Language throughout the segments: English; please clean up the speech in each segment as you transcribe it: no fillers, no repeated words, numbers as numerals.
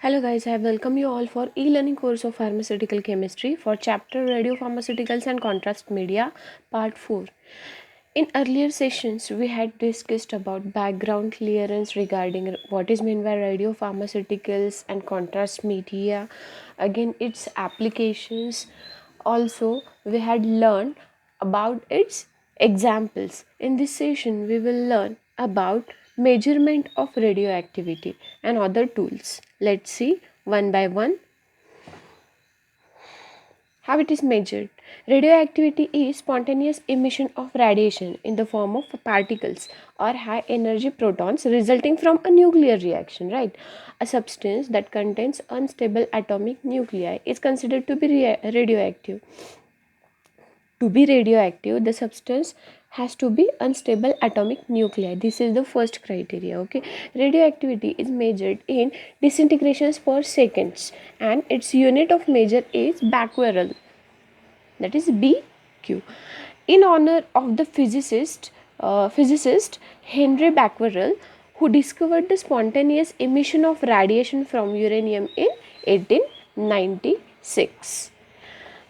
Hello guys, I welcome you all for e-learning course of pharmaceutical chemistry for chapter radiopharmaceuticals and contrast media part 4. In earlier sessions we had discussed about background clearance regarding what is meant by radiopharmaceuticals and contrast media, again its applications. Also we had learned about its examples. In this session we will learn about measurement of radioactivity and other tools. Let's see one by one how it is measured. Radioactivity is spontaneous emission of radiation in the form of particles or high energy protons resulting from a nuclear reaction, right? A substance that contains unstable atomic nuclei is considered to be radioactive. To be radioactive, the substance has to be unstable atomic nuclei. This is the first criteria. Okay, radioactivity is measured in disintegrations per seconds and its unit of measure is becquerel, that is BQ, in honor of the physicist Henry Becquerel, who discovered the spontaneous emission of radiation from uranium in 1896.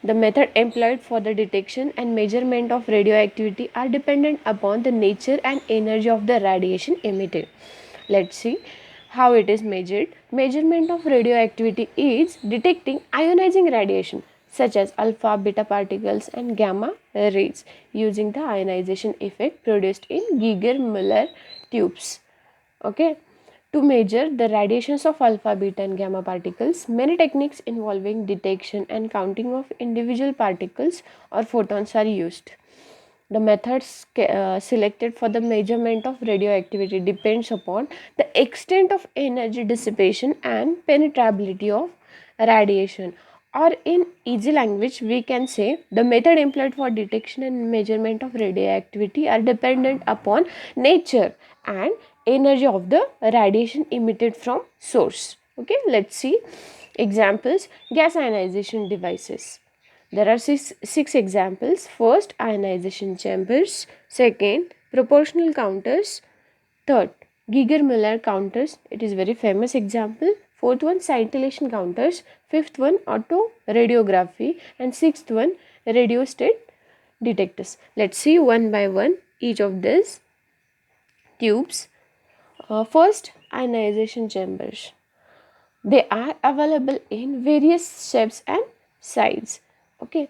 The method employed for the detection and measurement of radioactivity are dependent upon the nature and energy of the radiation emitted. Let's see how it is measured. Measurement of radioactivity is detecting ionizing radiation such as alpha, beta particles and gamma rays using the ionization effect produced in Geiger-Müller tubes. Okay. To measure the radiations of alpha, beta and gamma particles, many techniques involving detection and counting of individual particles or photons are used. The methods selected for the measurement of radioactivity depends upon the extent of energy dissipation and penetrability of radiation. Or in easy language, we can say the method employed for detection and measurement of radioactivity are dependent upon nature and energy of the radiation emitted from source. Okay, let's see examples. Gas ionization devices. There are six examples. First, ionization chambers. Second, proportional counters. Third, Geiger-Müller counters. It is very famous example. Fourth one, scintillation counters. Fifth one, autoradiography. And sixth one, radiostat detectors. Let's see one by one each of these tubes. First, ionization chambers. They are available in various shapes and sizes. Okay,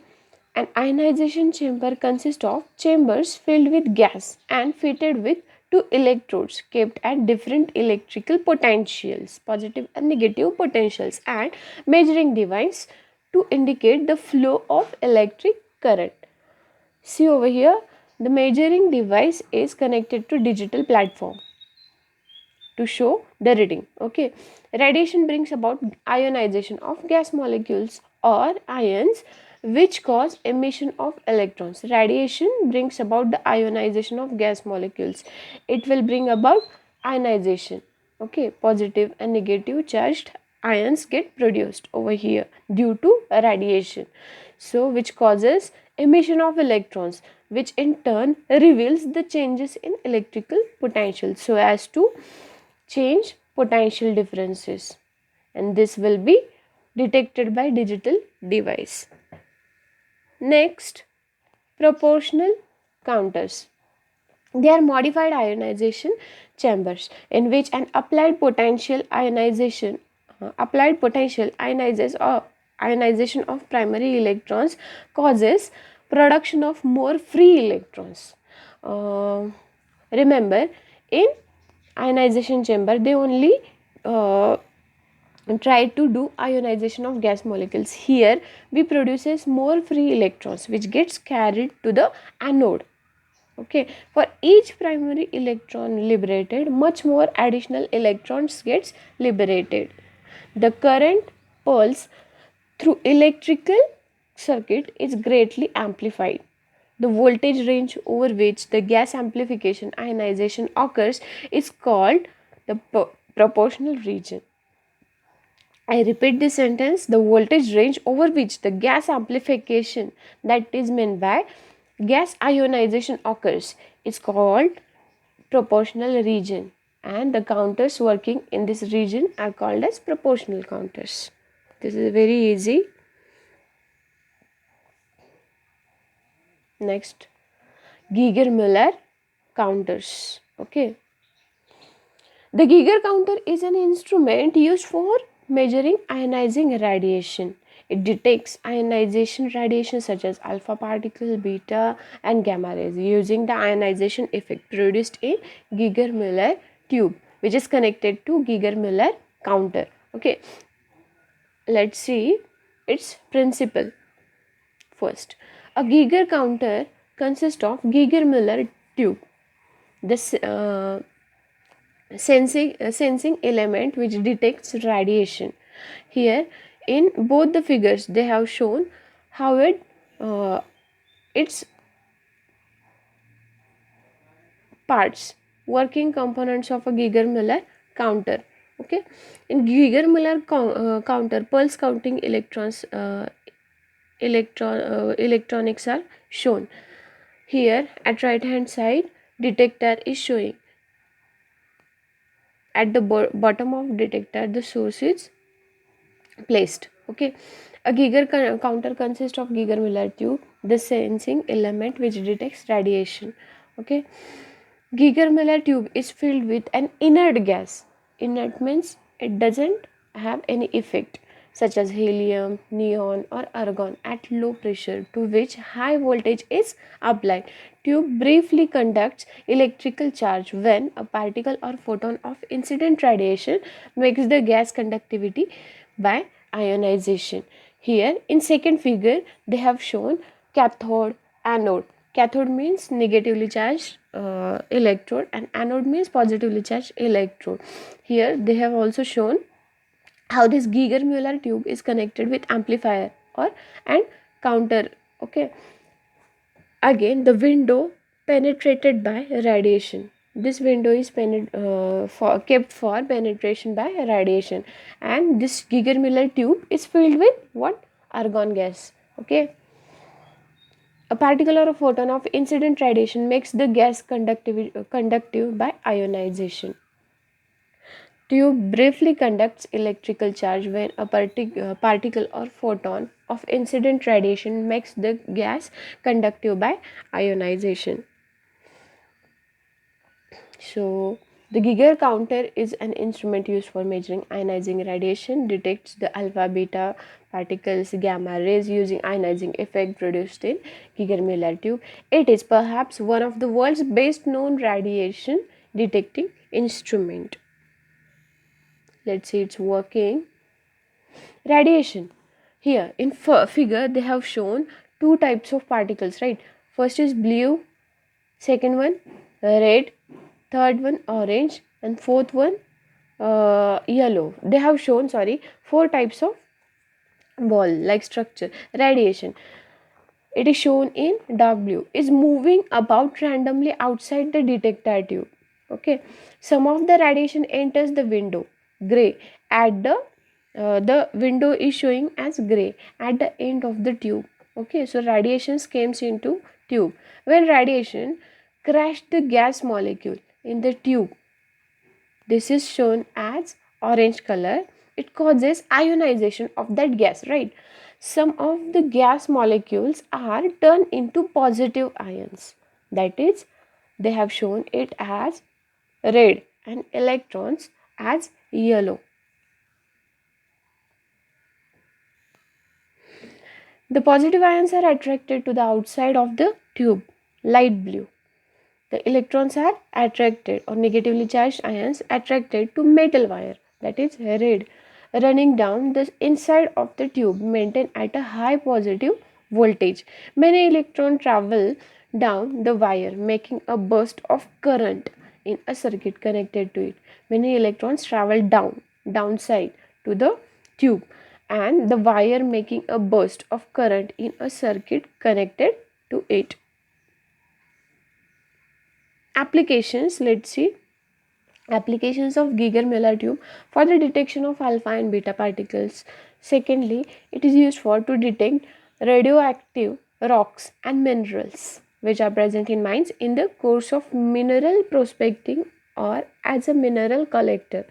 an ionization chamber consists of chambers filled with gas and fitted with two electrodes kept at different electrical potentials, positive and negative potentials, and measuring device to indicate the flow of electric current. See over here, the measuring device is connected to digital platform to show the reading. Okay, radiation brings about ionization of gas molecules or ions which cause emission of electrons. Radiation brings about the ionization of gas molecules. It will bring about ionization. Okay, positive and negative charged ions get produced over here due to radiation, so which causes emission of electrons, which in turn reveals the changes in electrical potential so as to change potential differences, and this will be detected by digital device. Next, proportional counters. They are modified ionization chambers in which an applied potential ionization of primary electrons causes production of more free electrons. Remember, in ionization chamber they only uh, try to do ionization of gas molecules. Here we produces more free electrons which gets carried to the anode. Okay, for each primary electron liberated, much more additional electrons gets liberated. The current pulse through electrical circuit is greatly amplified. The voltage range over which the gas amplification ionization occurs is called the proportional region. I repeat this sentence: the voltage range over which the gas amplification, that is meant by gas ionization, occurs is called proportional region. and the counters working in this region are called as proportional counters. This is very easy. Next, Geiger-Müller counters. Okay. The Geiger counter is an instrument used for measuring ionizing radiation. It detects ionization radiation such as alpha particle, beta and gamma rays using the ionization effect produced in Geiger-Müller tube, which is connected to Geiger-Müller counter. Okay, let's see its principle. First, a Geiger counter consists of Geiger-Müller tube. This sensing element which detects radiation. Here in both the figures they have shown how its parts, working components of a Geiger-Müller counter. Okay, in Geiger-Müller counter, pulse counting electronics are shown. Here at right hand side, detector is showing. At the bottom of detector, the source is placed. Okay, a Geiger counter consists of Geiger-Müller tube, the sensing element which detects radiation. Okay, Geiger-Müller tube is filled with an inert gas. Inert means it doesn't have any effect, such as helium, neon or argon at low pressure, to which high voltage is applied. Tube briefly conducts electrical charge when a particle or photon of incident radiation makes the gas conductivity by ionization. Here in second figure they have shown cathode, anode. Cathode means negatively charged electrode and anode means positively charged electrode. Here they have also shown how this Geiger-Müller tube is connected with amplifier or and counter. Okay, again the window penetrated by radiation. This window is kept for penetration by radiation, and this Geiger-Müller tube is filled with what? Argon gas. Okay, a particle or a photon of incident radiation makes the gas conductive by ionization. Tube briefly conducts electrical charge when a particle or photon of incident radiation makes the gas conductive by ionization. So, the Geiger counter is an instrument used for measuring ionizing radiation, detects the alpha, beta particles, gamma rays using ionizing effect produced in Geiger-Müller tube. It is perhaps one of the world's best known radiation detecting instrument. Let's see its working. Radiation. Here in figure they have shown two types of particles, right? First is blue, second one red, third one orange, and fourth one yellow. They have shown, four types of ball like structure. Radiation, it is shown in dark blue, is moving about randomly outside the detector tube. Okay, some of the radiation enters the window, gray, at the window is showing as gray at the end of the tube. Okay, so radiation comes into tube. When radiation crashed the gas molecule in the tube, this is shown as orange color. It causes ionization of that gas, right? Some of the gas molecules are turned into positive ions. That is, they have shown it as red and electrons as yellow. The positive ions are attracted to the outside of the tube, light blue. The electrons are attracted, or negatively charged ions attracted to metal wire, that is red, running down the inside of the tube, maintained at a high positive voltage. Many electrons travel down the wire, making a burst of current in a circuit connected to it. Many electrons travel downside to the tube and the wire, making a burst of current in a circuit connected to it. Applications, let's see. Applications of Geiger-Müller tube for the detection of alpha and beta particles. Secondly, it is used for to detect radioactive rocks and minerals which are present in mines in the course of mineral prospecting or as a mineral collector.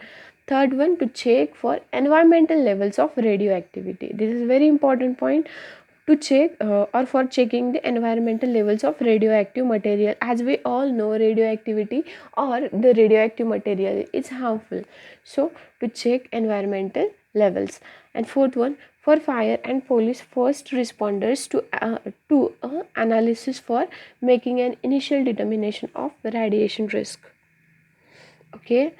Third one, to check for environmental levels of radioactivity. This is very important point, to check or for checking the environmental levels of radioactive material. As we all know, radioactivity or the radioactive material is harmful, so to check environmental levels. And fourth one, for fire and police first responders to analysis for making an initial determination of radiation risk. Okay,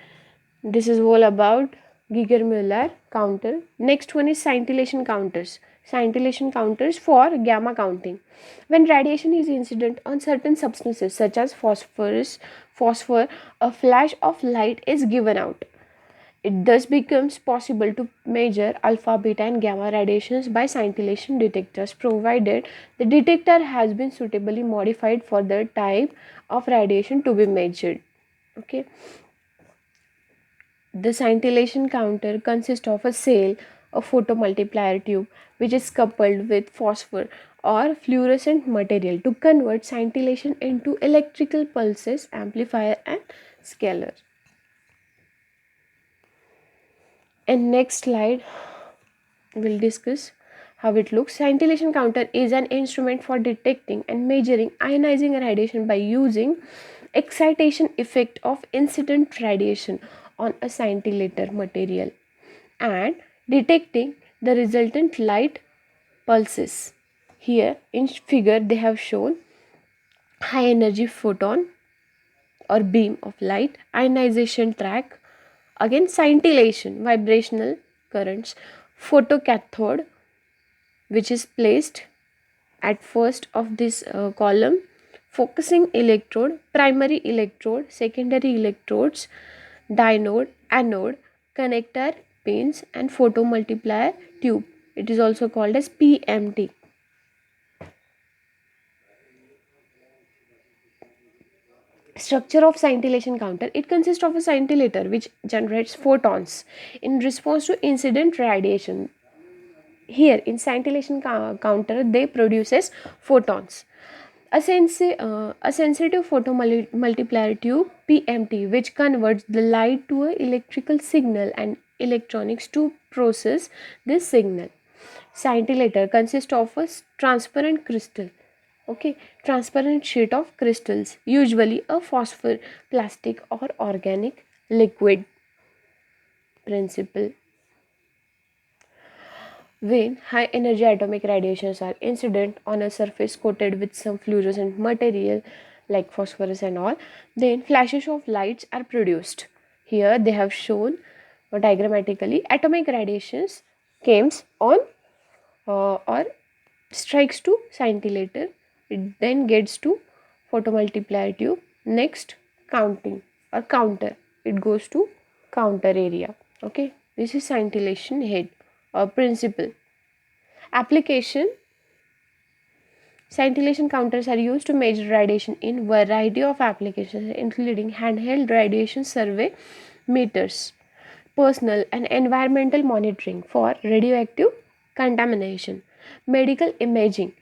this is all about Geiger-Müller counter. Next one is scintillation counters. Scintillation counters for gamma counting. When radiation is incident on certain substances such as phosphor, a flash of light is given out. It thus becomes possible to measure alpha, beta and gamma radiations by scintillation detectors, provided the detector has been suitably modified for the type of radiation to be measured. Okay. The scintillation counter consists of a cell, a photomultiplier tube, which is coupled with phosphor or fluorescent material to convert scintillation into electrical pulses, amplifier and scalar. And next slide we'll discuss how it looks. Scintillation counter is an instrument for detecting and measuring ionizing radiation by using excitation effect of incident radiation on a scintillator material and detecting the resultant light pulses. Here in figure they have shown high energy photon or beam of light, ionization track, again scintillation, vibrational currents, photocathode, which is placed at first of this column, focusing electrode, primary electrode, secondary electrodes, diode, anode, connector pins and photomultiplier tube. It is also called as PMT. Structure of scintillation counter. It consists of a scintillator which generates photons in response to incident radiation. Here in scintillation counter they produces photons. A sensitive photomultiplier tube PMT, which converts the light to an electrical signal and electronics to process this signal. Scintillator consists of a transparent crystal, okay, transparent sheet of crystals, usually a phosphor, plastic or organic liquid. Principle: when high energy atomic radiations are incident on a surface coated with some fluorescent material like phosphorus and all, then flashes of lights are produced. Here they have shown diagrammatically atomic radiations comes on or strikes to scintillator. It then gets to photomultiplier tube. Next, counting or counter. It goes to counter area. Okay, this is scintillation head or principle. Application: scintillation counters are used to measure radiation in variety of applications, including handheld radiation survey meters, personal and environmental monitoring for radioactive contamination, medical imaging,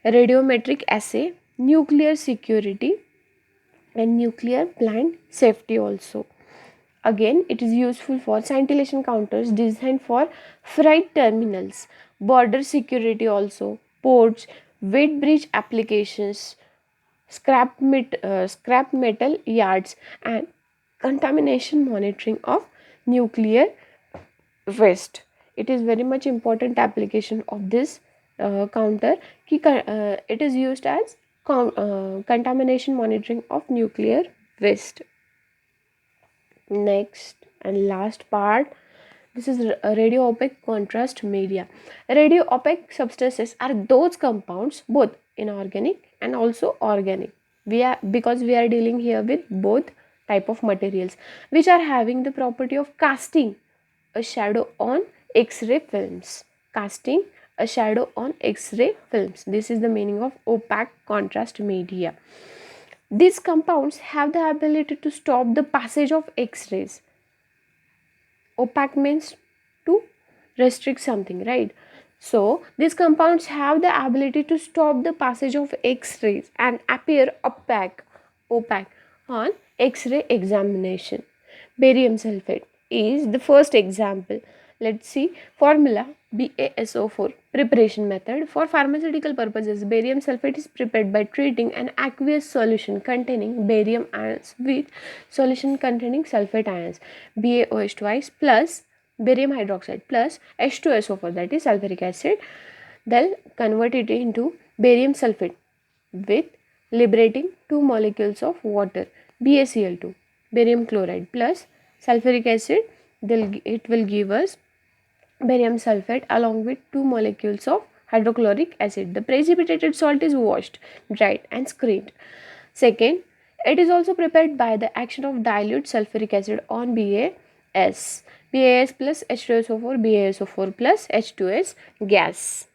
radiometric assay, nuclear security and nuclear plant safety also. Again, it is useful for scintillation counters designed for freight terminals, border security also, ports, weight bridge applications, scrap metal yards and contamination monitoring of nuclear waste. It is very much important application of this counter. It is used as contamination monitoring of nuclear waste. Next and last part, this is radio opaque contrast media. Radio opaque substances are those compounds, both inorganic and also organic. Because we are dealing here with both type of materials, which are having the property of casting a shadow on X-ray films. Casting a shadow on X-ray films. This is the meaning of opaque contrast media. These compounds have the ability to stop the passage of X-rays. Opaque means to restrict something, right? So these compounds have the ability to stop the passage of X-rays and appear opaque on X-ray examination. Barium sulfate is the first example. Let's see formula BaSO4. Preparation method. For pharmaceutical purposes, barium sulfate is prepared by treating an aqueous solution containing barium ions with solution containing sulfate ions BaOH twice plus barium hydroxide plus H2SO4, that is sulfuric acid. They'll convert it into barium sulfate with liberating two molecules of water BaCl2, barium chloride plus sulfuric acid. It will give us barium sulfate along with two molecules of hydrochloric acid. The precipitated salt is washed, dried and screened. Second, it is also prepared by the action of dilute sulfuric acid on BaS. BaS plus H2SO4, BaSO4 plus H2S gas.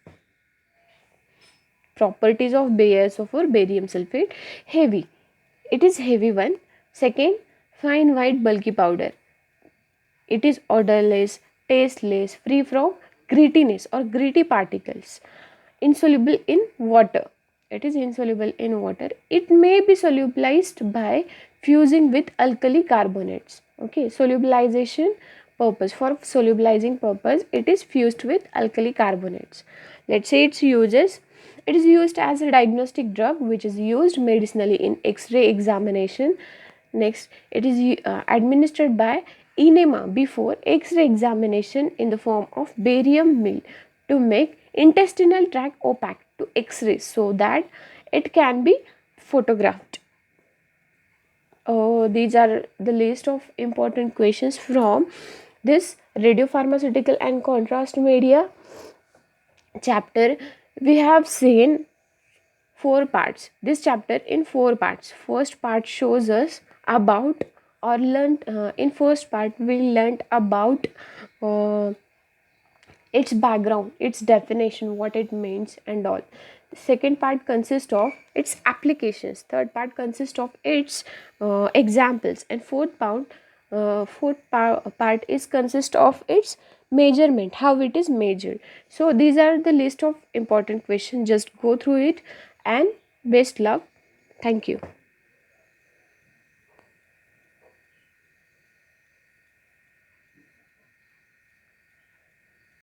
Properties of BaSO4, barium sulfate. Heavy. It is heavy one. Second, fine white bulky powder. It is odorless, tasteless, free from grittiness or gritty particles. Insoluble in water. It is insoluble in water. It may be solubilized by fusing with alkali carbonates. Okay, solubilization purpose. For solubilizing purpose, it is fused with alkali carbonates. Let's say its uses. It is used as a diagnostic drug which is used medicinally in X-ray examination. Next, it is administered by enema before X-ray examination in the form of barium meal to make intestinal tract opaque to X-rays so that it can be photographed. These are the list of important questions from this radiopharmaceutical and contrast media chapter. We have seen 4 parts. This chapter in 4 parts. First part shows us about or learned in first part we learned about its background, its definition, what it means and all. The second part consists of its applications. Third part consists of its examples, and fourth part is consist of its measurement, how it is measured. So these are the list of important questions. Just go through it and best luck. Thank you.